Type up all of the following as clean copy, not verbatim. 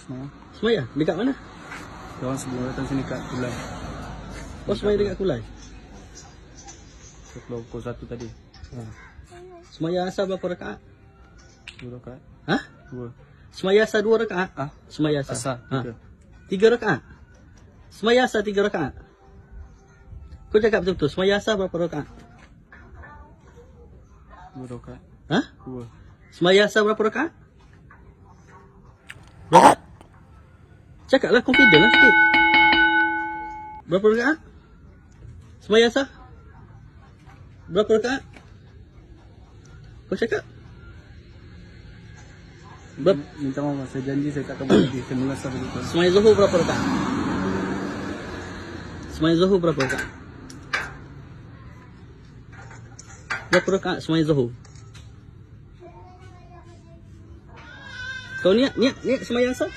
Semaya. Semaya? Dekat mana? Orang sebelum datang sini kat Kulai. Oh, semaya dekat Kulai. Setelah pukul 1 tadi. Semaya asar berapa rakaat? 2 rakaat. Hah? 2. Semaya asar 2 rakaat? Ah? Semaya asar. Asar 3. 3 rakaat. Semaya asar 3 rakaat. Kau cakap betul-betul. Semaya asar berapa rakaat? 2 rakaat. Hah? 2. Semaya asar berapa rakaat? Berapa? Cakaplah confident lah sikit. Berapa rakaat? Semaya asar? Berapa rakaat? Kau cakap? Minta maaf, saya janji saya tak akan buat lagi. Saya mengasah begitu. Semaya zuhur berapa rakaat? Semaya zuhur berapa rakaat? Berapa rakaat semaya zuhur? Kau niat semaya asar?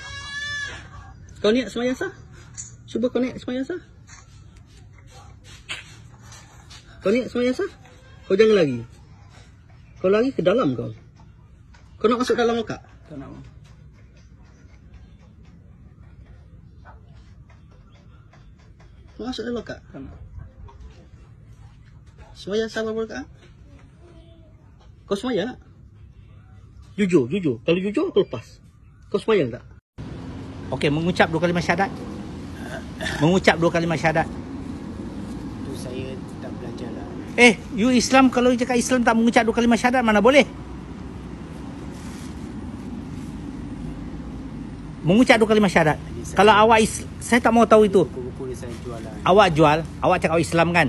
Kau niat semaya asar? Cuba kau niat semaya asar. Kau niat semaya asar? Kau jangan lari. Kau lari ke dalam kau. Kau nak masuk dalam akak? Tak nak. Kau masuk dalam akak? Tak nak. Semaya asar berapa rakaat? Kau semaya tak? Jujur. Kalau jujur, kau lepas. Kau semaya tak? Okey, mengucap 2 kalimah syahadat. Mengucap 2 kalimah syahadat. Itu saya tak belajar lah. You Islam, kalau cakap Islam tak mengucap 2 kalimah syahadat, mana boleh? Mengucap 2 kalimah syahadat. Kalau awak saya tak mau tahu itu. Buku-buku ni saya jual lah. Awak jual, awak cakap Islam kan?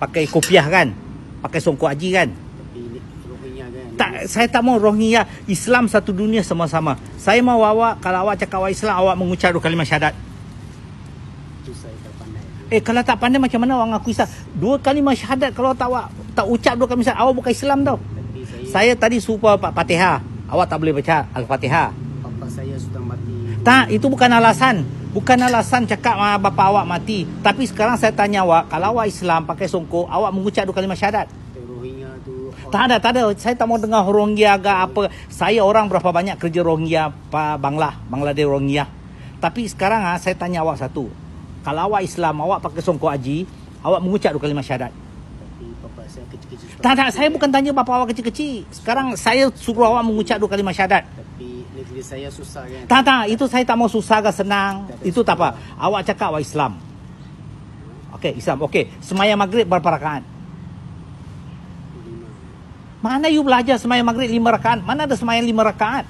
Pakai kopiah kan? Pakai songkok haji kan? Tapi Rohingya kan. Tak, saya tak mau Rohingya. Islam satu dunia sama-sama. Saya mau awak, kalau awak cakap awak Islam, awak mengucap 2 kalimah syahadat. Itu saya tak pandai. Kalau tak pandai macam mana orang ngaku Islam? 2 kalimah syahadat, kalau awak tak ucap 2 kalimah syahadat, awak bukan Islam tau. Tapi Saya tadi suruh Pak Fatihah. Awak tak boleh baca Al-Fatihah. bapa saya sudah mati. Tak, itu bukan alasan. Bukan alasan cakap bapa awak mati. Tapi sekarang saya tanya awak, kalau awak Islam pakai songkok, awak mengucap 2 kalimah syahadat? Rohingya tu. Tak ada. Saya tak mau dengar Rohingya ke apa. Saya orang berapa banyak kerja Rohingya, Bangladesh Rohingya. Tapi sekarang saya tanya awak satu. Kalau awak Islam, awak pakai songkok haji, awak mengucap 2 kalimah syahadat? Tapi bapa saya kecil-kecil. Tak, saya bukan tanya bapa awak kecil-kecil. Sekarang saya suruh awak mengucap 2 kalimah syahadat. Tapi negeri saya susah kan. Tak, itu saya tak mau susah ke senang. Itu tak apa. Awak cakap awak Islam. Okey, Islam. Okey, semaya maghrib berapa rakaat? 5. Mana you belajar semaya maghrib 5 rakaat? Mana ada semaya 5 rakaat?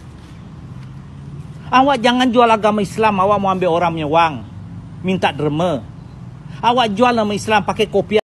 Awak jangan jual agama Islam, awak mau ambil orang punya wang. Minta derma. Awak jual nama Islam pakai kopiah.